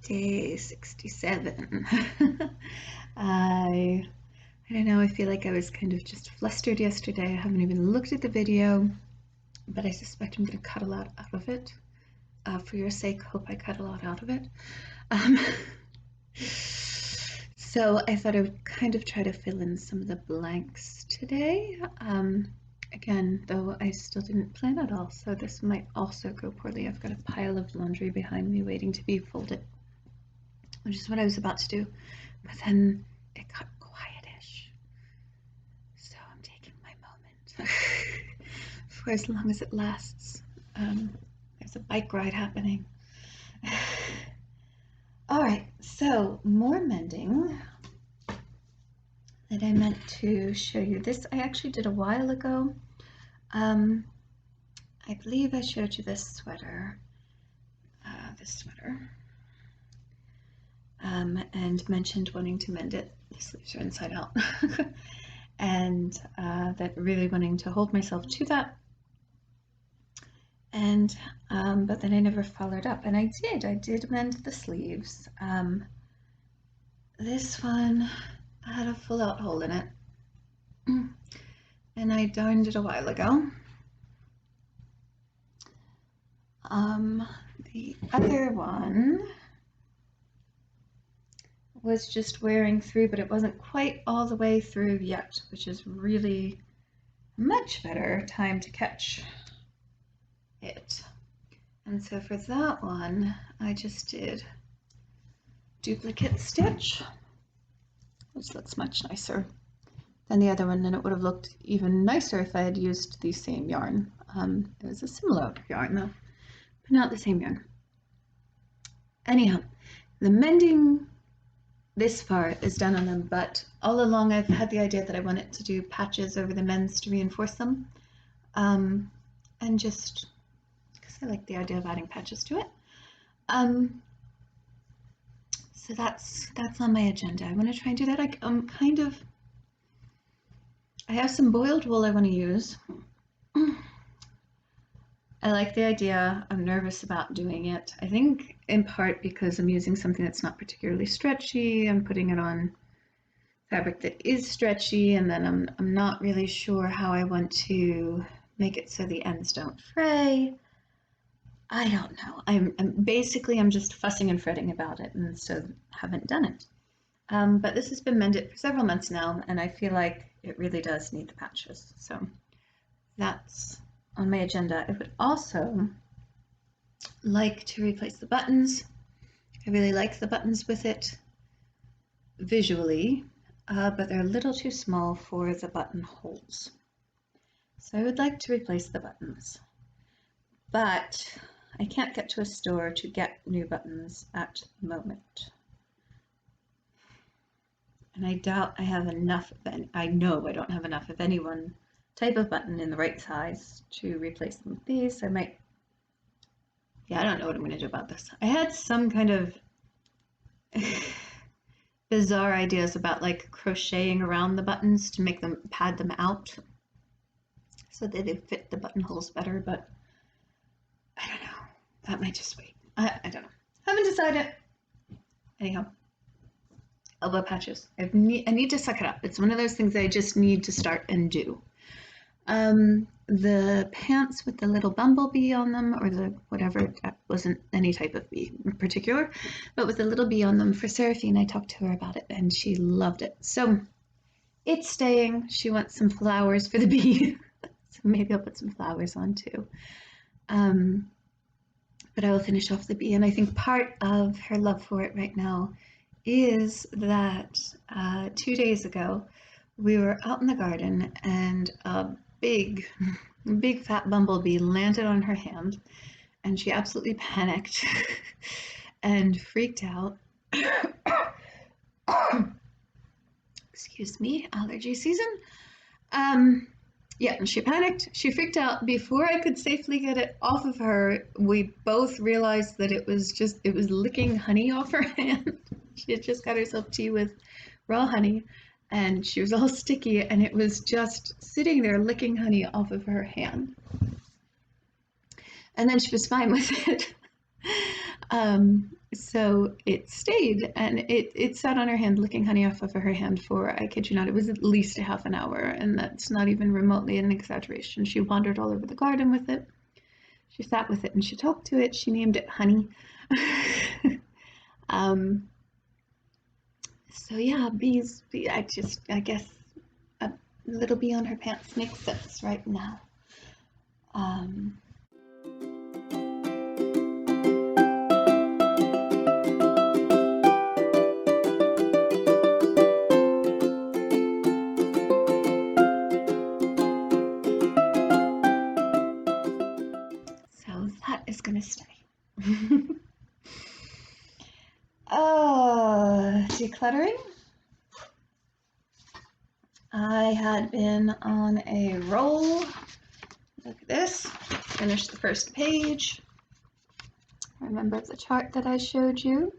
Day 67. I don't know, I feel like I was kind of just flustered yesterday. I haven't even looked at the video, but I suspect I'm going to cut a lot out of it. For your sake, hope I cut a lot out of it. So I thought I would kind of try to fill in some of the blanks today. Again, though, I still didn't plan it all, so this might also go poorly. I've got a pile of laundry behind me waiting to be folded, which is what I was about to do, but then it got quietish. So I'm taking my moment for as long as it lasts. There's a bike ride happening. All right, so more mending that I meant to show you. This I actually did a while ago. I believe I showed you this sweater, and mentioned wanting to mend it. The sleeves are inside out. And that really wanting to hold myself to that. And but then I never followed up, and I did mend the sleeves. This one had a full out hole in it, and I darned it a while ago. The other one was just wearing through, but it wasn't quite all the way through yet, which is really much better time to catch it. And so for that one, I just did duplicate stitch, which looks much nicer than the other one, and it would have looked even nicer if I had used the same yarn. It was a similar yarn though, but not the same yarn. Anyhow, the mending this far is done on them, but all along I've had the idea that I wanted to do patches over the men's to reinforce them, and just because I like the idea of adding patches to it. So that's on my agenda. I want to try and do that. I have some boiled wool I want to use. I like the idea. I'm nervous about doing it. I think in part because I'm using something that's not particularly stretchy. I'm putting it on fabric that is stretchy, and then I'm not really sure how I want to make it so the ends don't fray. I don't know. I'm just fussing and fretting about it, and so haven't done it. But this has been mended for several months now, and I feel like it really does need the patches. So that's on my agenda. I would also like to replace the buttons. I really like the buttons with it visually, but they're a little too small for the buttonholes. So I would like to replace the buttons, but I can't get to a store to get new buttons at the moment. And I doubt I have enough of any, I know I don't have enough of any one type of button in the right size to replace them with these. I might, yeah, I don't know what I'm going to do about this. I had some kind of bizarre ideas about like crocheting around the buttons to make them, pad them out so that they fit the buttonholes better, but I don't know. That might just wait. I don't know. Haven't decided. Anyhow, elbow patches. I need to suck it up. It's one of those things I just need to start and do. The pants with the little bumblebee on them, or the whatever, that wasn't any type of bee in particular, but with the little bee on them for Seraphine, I talked to her about it and she loved it. So it's staying. She wants some flowers for the bee. So maybe I'll put some flowers on too. But I will finish off the bee, and I think part of her love for it right now is that 2 days ago we were out in the garden and a big fat bumblebee landed on her hand, and she absolutely panicked and freaked out. Excuse me, allergy season. Yeah, and she panicked. She freaked out. Before I could safely get it off of her, we both realized that it was licking honey off her hand. She had just got herself tea with raw honey, and she was all sticky, and it was just sitting there licking honey off of her hand. And then she was fine with it. So it stayed, and it sat on her hand licking honey off of her hand for, I kid you not, it was at least a half an hour, and that's not even remotely an exaggeration. She wandered all over the garden with it. She sat with it and she talked to it. She named it Honey. um, so yeah, I guess a little bee on her pants makes sense right now. Um, so that is gonna stay. Decluttering. I had been on a roll. Look at this. Finished the first page. Remember the chart that I showed you?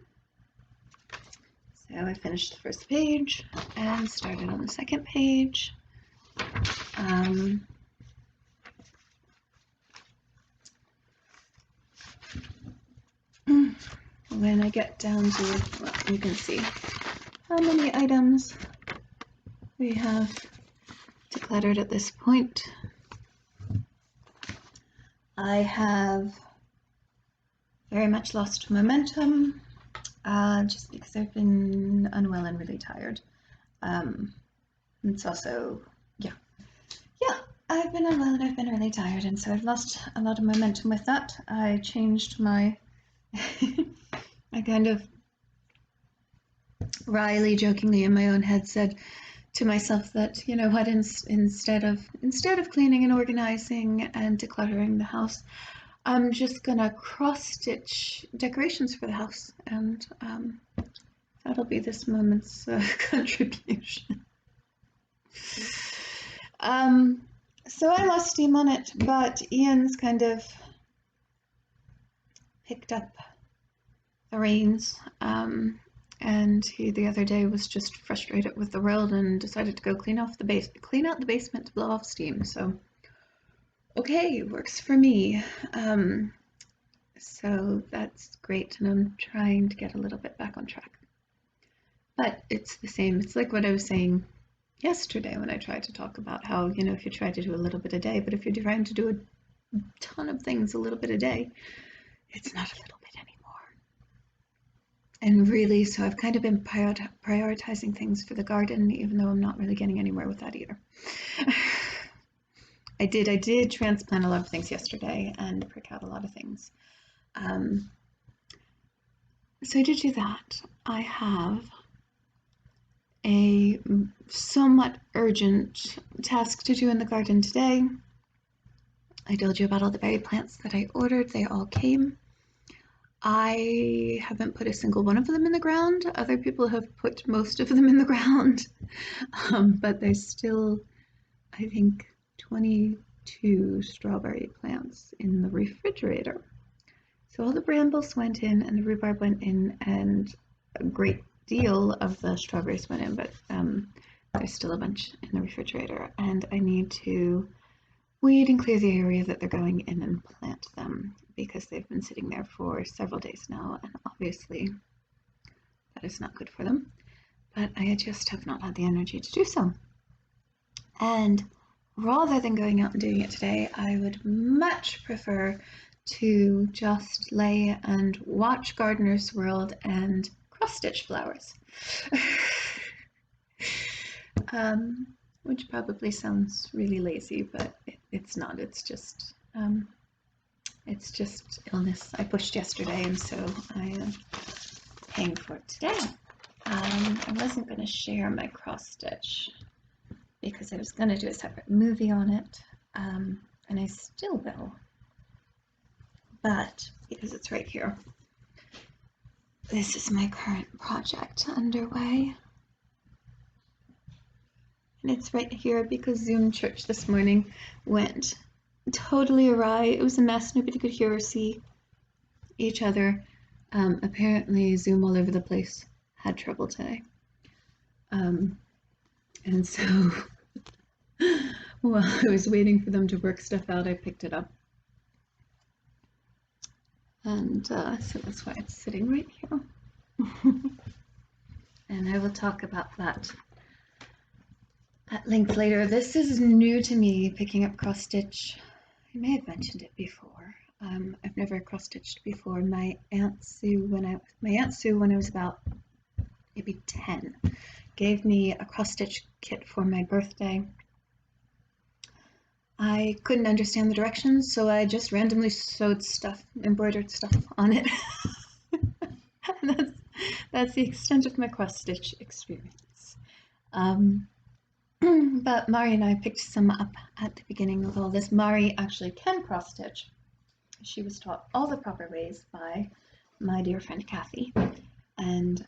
So I finished the first page and started on the second page. When I get down to, well, you can see how many items we have decluttered at this point. I have very much lost momentum just because I've been unwell and really tired. It's also, yeah, I've been unwell and I've been really tired, and so I've lost a lot of momentum with that. I changed my, I kind of wryly, jokingly in my own head said to myself that, you know what, instead of cleaning and organizing and decluttering the house, I'm just gonna cross-stitch decorations for the house, and that'll be this moment's contribution. So I lost steam on it, but Ian's kind of picked up the reins, and he the other day was just frustrated with the world and decided to go clean out the basement to blow off steam. So okay, works for me. So that's great, and I'm trying to get a little bit back on track. But it's the same. It's like what I was saying yesterday when I tried to talk about how, you know, if you try to do a little bit a day, but if you're trying to do a ton of things a little bit a day, it's not a little bit anymore. And really, so I've kind of been prioritizing things for the garden, even though I'm not really getting anywhere with that either. I did transplant a lot of things yesterday and prick out a lot of things. So to do that, I have a somewhat urgent task to do in the garden today. I told you about all the berry plants that I ordered. They all came. I haven't put a single one of them in the ground. Other people have put most of them in the ground. But there's still, I think, 22 strawberry plants in the refrigerator. So all the brambles went in and the rhubarb went in, and a great deal of the strawberries went in, but there's still a bunch in the refrigerator, and I need to weed and clear the area that they're going in and plant them, because they've been sitting there for several days now, and obviously that is not good for them. But I just have not had the energy to do so. And rather than going out and doing it today, I would much prefer to just lay and watch Gardener's World and cross-stitch flowers. Which probably sounds really lazy, but it's not. It's just illness I pushed yesterday, and so I am paying for it today. I wasn't going to share my cross-stitch because I was going to do a separate movie on it, and I still will. But because it's right here, this is my current project underway. And it's right here because Zoom church this morning went totally awry. It was a mess. Nobody could hear or see each other. Apparently Zoom all over the place had trouble today. And so while I was waiting for them to work stuff out, I picked it up. And so that's why it's sitting right here. And I will talk about that at length later. This is new to me, picking up cross stitch. I may have mentioned it before. I've never cross stitched before. My Aunt Sue, when I was about maybe 10, gave me a cross stitch kit for my birthday. I couldn't understand the directions, so I just randomly sewed stuff, embroidered stuff on it. that's the extent of my cross stitch experience. But Mari and I picked some up at the beginning of all this. Mari actually can cross stitch. She was taught all the proper ways by my dear friend Kathy, and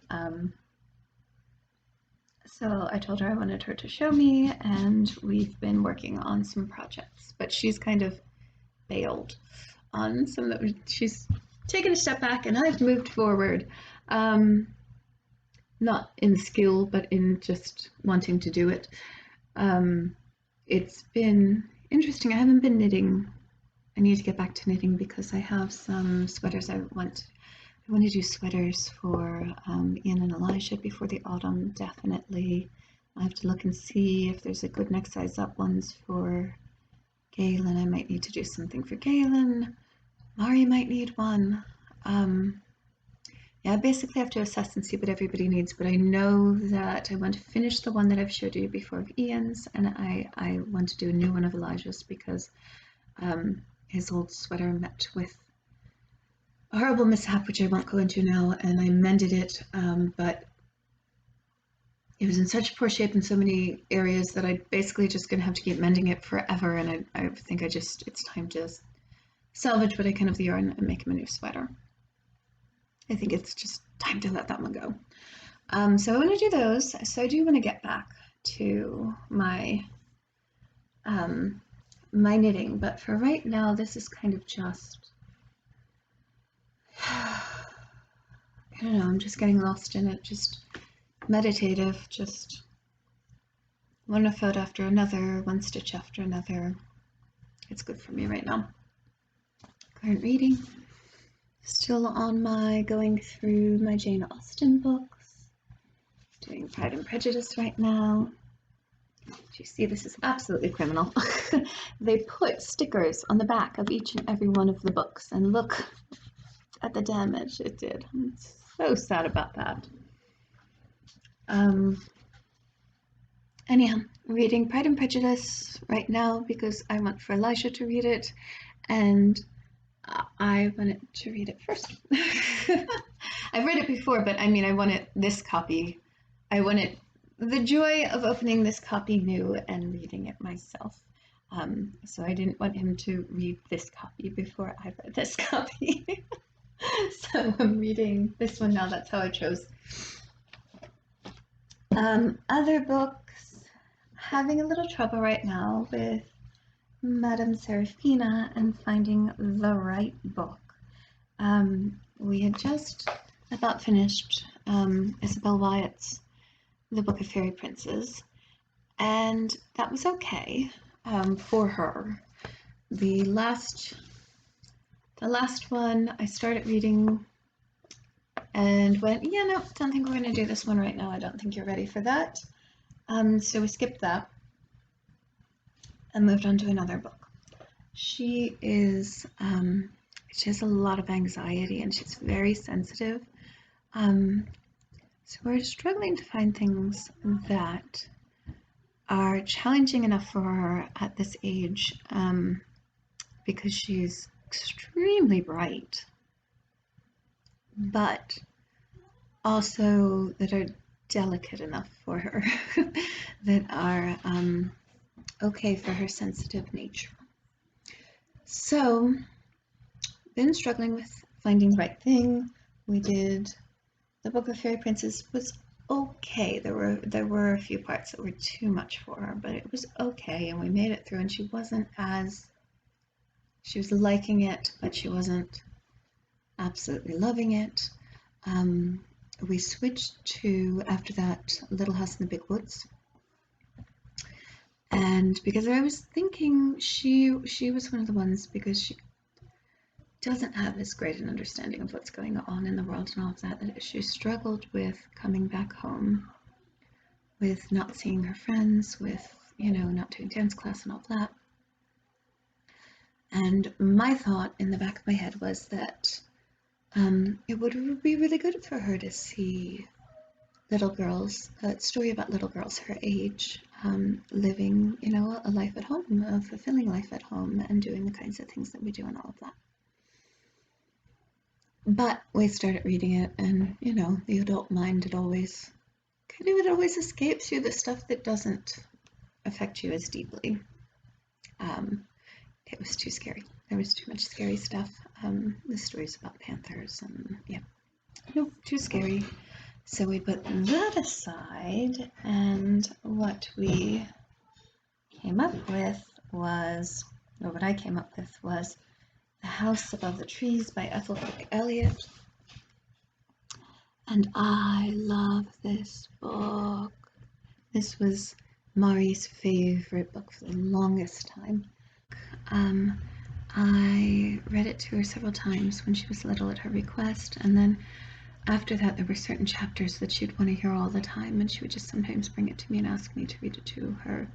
so I told her I wanted her to show me, and we've been working on some projects, but she's kind of bailed on some that she's taken a step back and I've moved forward. Not in skill, but in just wanting to do it. It's been interesting. I haven't been knitting. I need to get back to knitting because I have some sweaters I want to do sweaters for Ian and Elijah before the autumn, definitely. I have to look and see if there's a good next size up ones for Galen. I might need to do something for Galen. Mari might need one. Yeah, I basically have to assess and see what everybody needs, but I know that I want to finish the one that I've showed you before of Ian's, and I want to do a new one of Elijah's because his old sweater met with a horrible mishap, which I won't go into now, and I mended it, but it was in such poor shape in so many areas that I basically just gonna have to keep mending it forever, and I think it's time to salvage what I can of the yarn and make him a new sweater. I think it's just time to let that one go. So I want to do those. So I do want to get back to my my knitting, but for right now, this is kind of just, I don't know, I'm just getting lost in it, just meditative, just one effort after another, one stitch after another. It's good for me right now. Current reading. Still on my going through my Jane Austen books, doing Pride and Prejudice right now. You see, this is absolutely criminal. They put stickers on the back of each and every one of the books, and look at the damage it did. I'm so sad about that. Anyhow, reading Pride and Prejudice right now because I want for Elijah to read it, and I wanted to read it first. I've read it before, but I mean, I wanted this copy. I wanted the joy of opening this copy new and reading it myself. So I didn't want him to read this copy before I read this copy. So I'm reading this one now. That's how I chose. Other books, having a little trouble right now with Madame Serafina and finding the right book. We had just about finished Isabel Wyatt's The Book of Fairy Princes, and that was okay for her. The last one I started reading and went, yeah, no, don't think we're going to do this one right now. I don't think you're ready for that. So we skipped that and moved on to another book. She has a lot of anxiety and she's very sensitive. So we're struggling to find things that are challenging enough for her at this age because she's extremely bright, but also that are delicate enough for her, that are okay for her sensitive nature. So, been struggling with finding the right thing. We did The Book of Fairy Princes was okay. There were a few parts that were too much for her, but it was okay, and we made it through. And she was liking it, but she wasn't absolutely loving it. We switched to, after that, Little House in the Big Woods. And because I was thinking she was one of the ones, because doesn't have as great an understanding of what's going on in the world and all of that, that she struggled with coming back home, with not seeing her friends, with, not doing dance class and all that. And my thought in the back of my head was that it would be really good for her to see little girls, a story about little girls her age, living, a life at home, a fulfilling life at home, and doing the kinds of things that we do and all of that. But we started reading it, and, the adult mind, it always escapes you the stuff that doesn't affect you as deeply. It was too scary. There was too much scary stuff. The stories about panthers and, nope, too scary. So we put that aside, and what we came up with was, or what I came up with was The House Above the Trees by Ethel Cook Elliott. And I love this book. This was Mari's favorite book for the longest time. I read it to her several times when she was little at her request, and then after that there were certain chapters that she'd want to hear all the time, and she would just sometimes bring it to me and ask me to read it to her.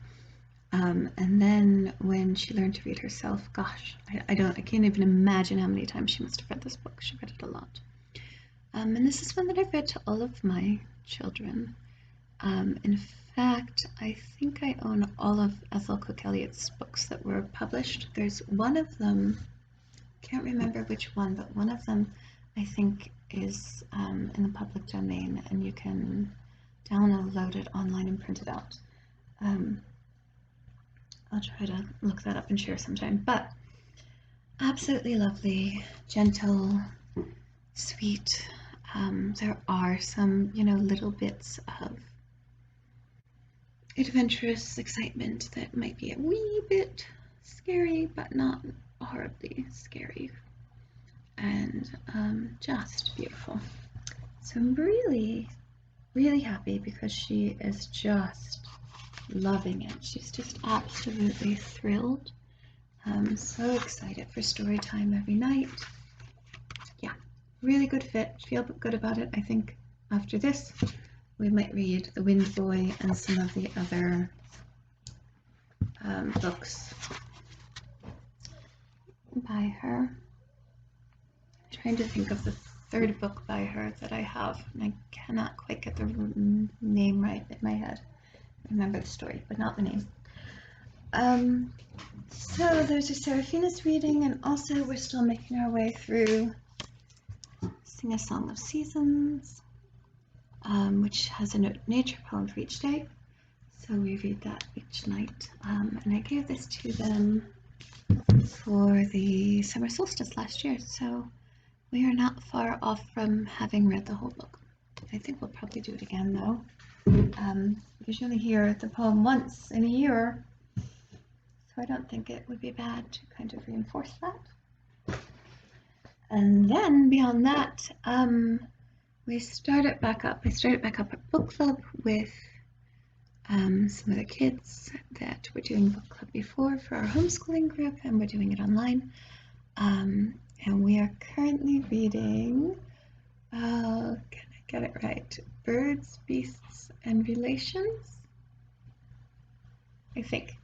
And then when she learned to read herself, gosh, I can't even imagine how many times she must have read this book. She read it a lot. And this is one that I've read to all of my children. In fact, I think I own all of Ethel Cook Elliott's books that were published. There's one of them, can't remember which one, but one of them I think is in the public domain, and you can download it online and print it out. I'll try to look that up and share sometime. But absolutely lovely, gentle, sweet. There are some, little bits of adventurous excitement that might be a wee bit scary, but not horribly scary. And just beautiful. So I'm really, really happy because she is just loving it. She's just absolutely thrilled. I'm so excited for story time every night. Yeah, really good fit. Feel good about it. I think after this, we might read The Wind Boy and some of the other books by her. I'm trying to think of the third book by her that I have, and I cannot quite get the name right in my head. I remember the story, but not the name. So there's a Seraphina's reading, and also we're still making our way through Sing a Song of Seasons, which has a nature poem for each day. So we read that each night. And I gave this to them for the summer solstice last year, so we are not far off from having read the whole book. I think we'll probably do it again, though. Usually hear the poem once in a year, so I don't think it would be bad to kind of reinforce that. And then beyond that, we started back up. I started back up at book club with some of the kids that were doing book club before for our homeschooling group, and we're doing it online. And we are currently reading, can I get it right? Birds, Beasts, and Relations, I think.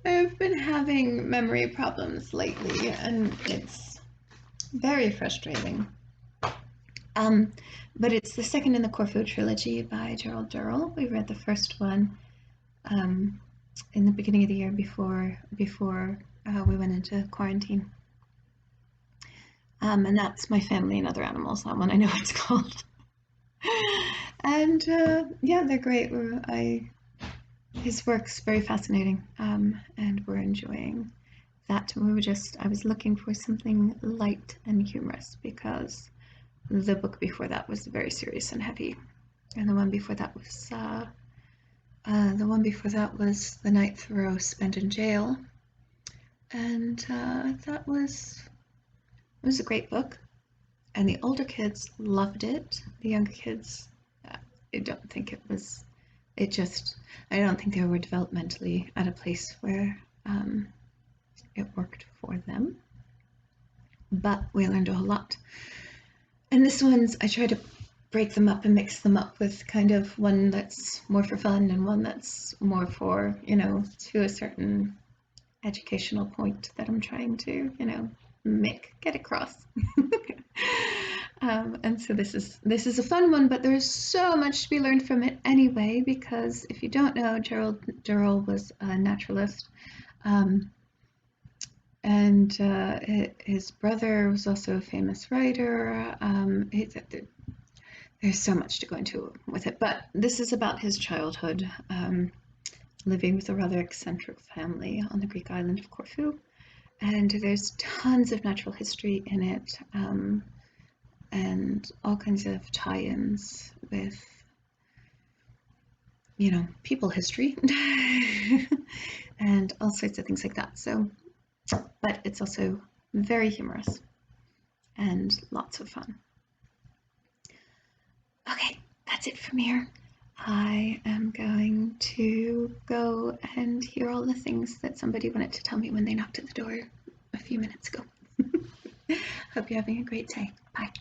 I've been having memory problems lately, and it's very frustrating. But it's the second in the Corfu trilogy by Gerald Durrell. We read the first one in the beginning of the year before we went into quarantine. And that's My Family and Other Animals. That one I know what it's called. And yeah, they're great. His work's very fascinating, and we're enjoying that. I was looking for something light and humorous because the book before that was very serious and heavy, and the one before that was The Night Thoreau Spent in Jail, and that was a great book, and the older kids loved it. The younger kids, I don't think it was. I don't think they were developmentally at a place where it worked for them. But we learned a whole lot. And this one's, I try to break them up and mix them up with kind of one that's more for fun and one that's more for, to a certain educational point that I'm trying to, get across. And so this is a fun one, but there's so much to be learned from it anyway, because if you don't know, Gerald Durrell was a naturalist. And his brother was also a famous writer. There's so much to go into with it, but this is about his childhood, living with a rather eccentric family on the Greek island of Corfu. And there's tons of natural history in it, and all kinds of tie-ins with, people history and all sorts of things like that. So, but it's also very humorous and lots of fun. Okay, that's it from here. I am going to go and hear all the things that somebody wanted to tell me when they knocked at the door a few minutes ago. Hope you're having a great day. Bye.